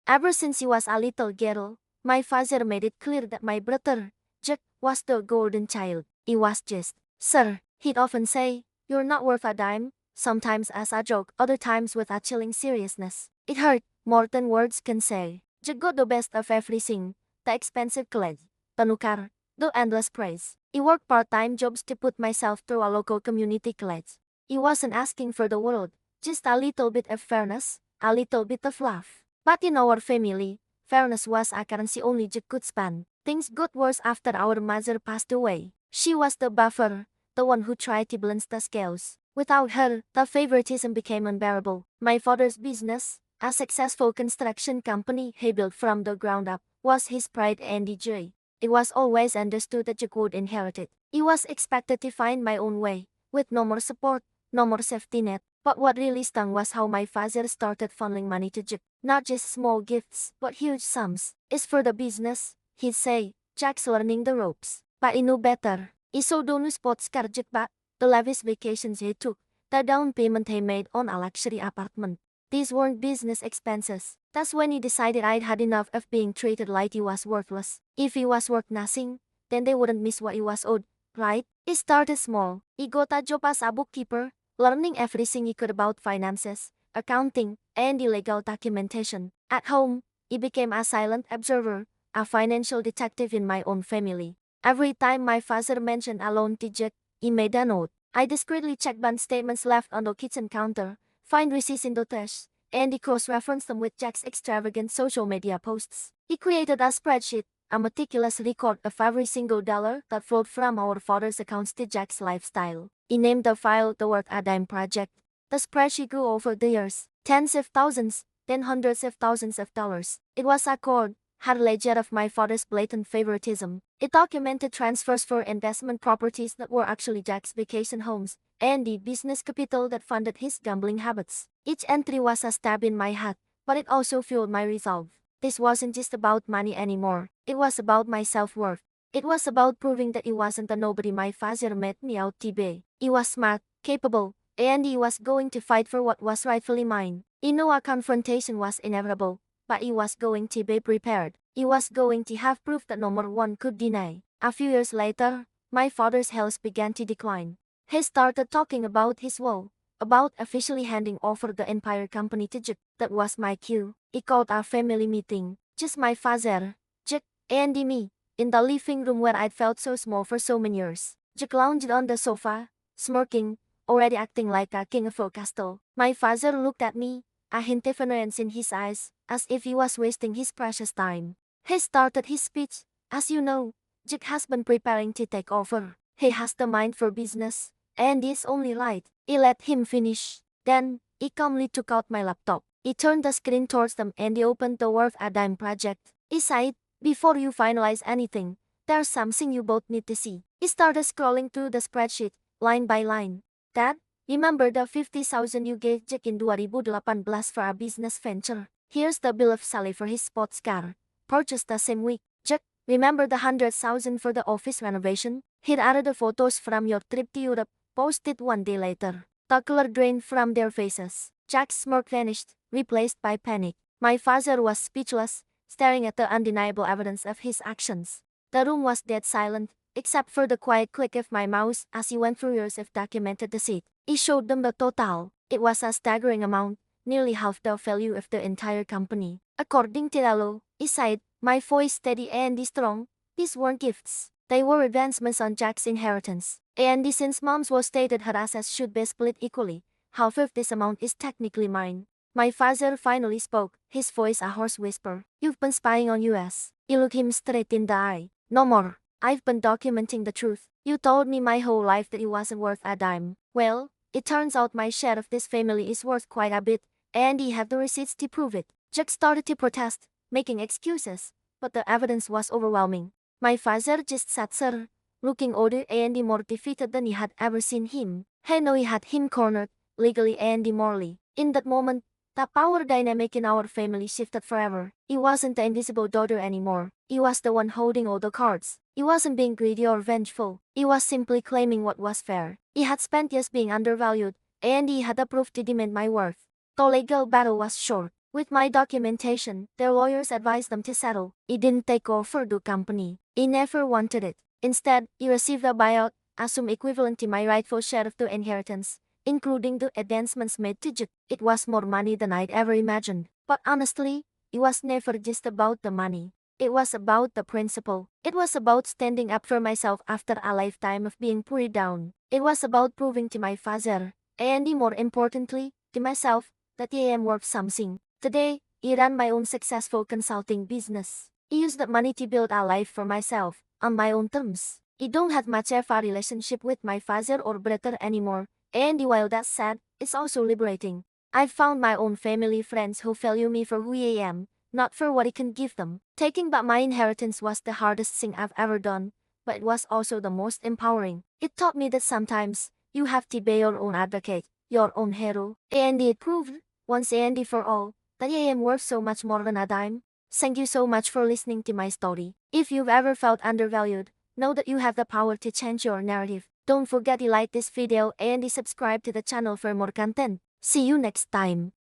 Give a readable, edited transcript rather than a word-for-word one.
Ever since he was a little girl, my father made it clear that my brother, Jack, was the golden child. It was just, "Sir," he'd often say, "you're not worth a dime," sometimes as a joke, other times with a chilling seriousness. It hurt, more than words can say. Jack got the best of everything, the expensive college, the new car, the endless praise. I worked part-time jobs to put myself through a local community college. He wasn't asking for the world, just a little bit of fairness, a little bit of love. But in our family, fairness was a currency only Jack could spend. Things got worse after our mother passed away. She was the buffer, the one who tried to balance the scales. Without her, the favoritism became unbearable. My father's business, a successful construction company he built from the ground up, was his pride and joy. It was always understood that Jack would inherit it. He was expected to find my own way, with no more support, no more safety net. But what really stung was how my father started funneling money to Jack. Not just small gifts, but huge sums. "It's for the business," he'd say. "Jack's learning the ropes." But he knew better. He saw the new sports car Jack bought, the lavish vacations he took, the down payment he made on a luxury apartment. These weren't business expenses. That's when he decided I'd had enough of being treated like he was worthless. If he was worth nothing, then they wouldn't miss what he was owed, right? He started small. He got a job as a bookkeeper, learning everything he could about finances, accounting, and legal documentation. At home, he became a silent observer, a financial detective in my own family. Every time my father mentioned a loan to Jack, he made a note. I discreetly checked bank statements left on the kitchen counter, find receipts in the trash, and he cross-referenced them with Jack's extravagant social media posts. He created a spreadsheet, a meticulous record of every single dollar that flowed from our father's accounts to Jack's lifestyle. He named the file the Worth a Dime Project. The spreadsheet grew over the years, tens of thousands, then hundreds of thousands of dollars. It was a cold, hard ledger of my father's blatant favoritism. It documented transfers for investment properties that were actually Jack's vacation homes, and the business capital that funded his gambling habits. Each entry was a stab in my heart, but it also fueled my resolve. This wasn't just about money anymore. It was about my self-worth. It was about proving that he wasn't the nobody my father made me out to be. He was smart, capable, and he was going to fight for what was rightfully mine. He knew a confrontation was inevitable, but he was going to be prepared. He was going to have proof that no more one could deny. A few years later, my father's health began to decline. He started talking about his woe, about officially handing over the entire company to Jack. That was my cue. He called a family meeting, just my father, Jack, and me, in the living room where I'd felt so small for so many years. Jack lounged on the sofa, smirking, already acting like a king of a castle. My father looked at me, a hint of annoyance in his eyes, as if he was wasting his precious time. He started his speech. "As you know, Jack has been preparing to take over. He has the mind for business, and is only right." I let him finish. Then, he calmly took out my laptop. He turned the screen towards them and he opened the Worth a Dime project. He said, "Before you finalize anything, there's something you both need to see." He started scrolling through the spreadsheet, line by line. "Dad, remember the 50,000 you gave Jack in 2018 for a business venture? Here's the bill of sale for his sports car, purchased the same week. Jack, remember the 100,000 for the office renovation? Here are the photos from your trip to Europe, posted one day later." The color drained from their faces. Jack's smirk vanished, replaced by panic. My father was speechless, staring at the undeniable evidence of his actions. The room was dead silent, except for the quiet click of my mouse as he went through years of documented deceit. He showed them the total. It was a staggering amount, nearly half the value of the entire company. "According to the law," he said, my voice steady and strong, "these weren't gifts. They were advancements on Jack's inheritance. And since Mom's will stated her assets should be split equally, half of this amount is technically mine." My father finally spoke, his voice a hoarse whisper. "You've been spying on us." He looked him straight in the eye. "No more. I've been documenting the truth. You told me my whole life that it wasn't worth a dime. Well, it turns out my share of this family is worth quite a bit, and he had the receipts to prove it." Jack started to protest, making excuses, but the evidence was overwhelming. My father just sat there, looking older and more defeated than he had ever seen him. I know he had him cornered, legally and morally. In that moment, the power dynamic in our family shifted forever. He wasn't the invisible daughter anymore. He was the one holding all the cards. He wasn't being greedy or vengeful. He was simply claiming what was fair. He had spent years being undervalued, and he had the proof to demand my worth. The legal battle was short. With my documentation, their lawyers advised them to settle. He didn't take over the company. He never wanted it. Instead, he received a buyout, assumed equivalent to my rightful share of the inheritance, including the advancements made to Jet. It was more money than I'd ever imagined. But honestly, it was never just about the money. It was about the principle. It was about standing up for myself after a lifetime of being pushed down. It was about proving to my father, and more importantly, to myself, that I am worth something. Today, I run my own successful consulting business. I use that money to build a life for myself, on my own terms. I don't have much of a relationship with my father or brother anymore, and while that's sad, it's also liberating. I've found my own family friends who value me for who I am, not for what I can give them. Taking back my inheritance was the hardest thing I've ever done, but it was also the most empowering. It taught me that sometimes, you have to be your own advocate, your own hero, and it proved, once and for all, that I am worth so much more than a dime. Thank you so much for listening to my story. If you've ever felt undervalued, know that you have the power to change your narrative. Don't forget to like this video and subscribe to the channel for more content. See you next time.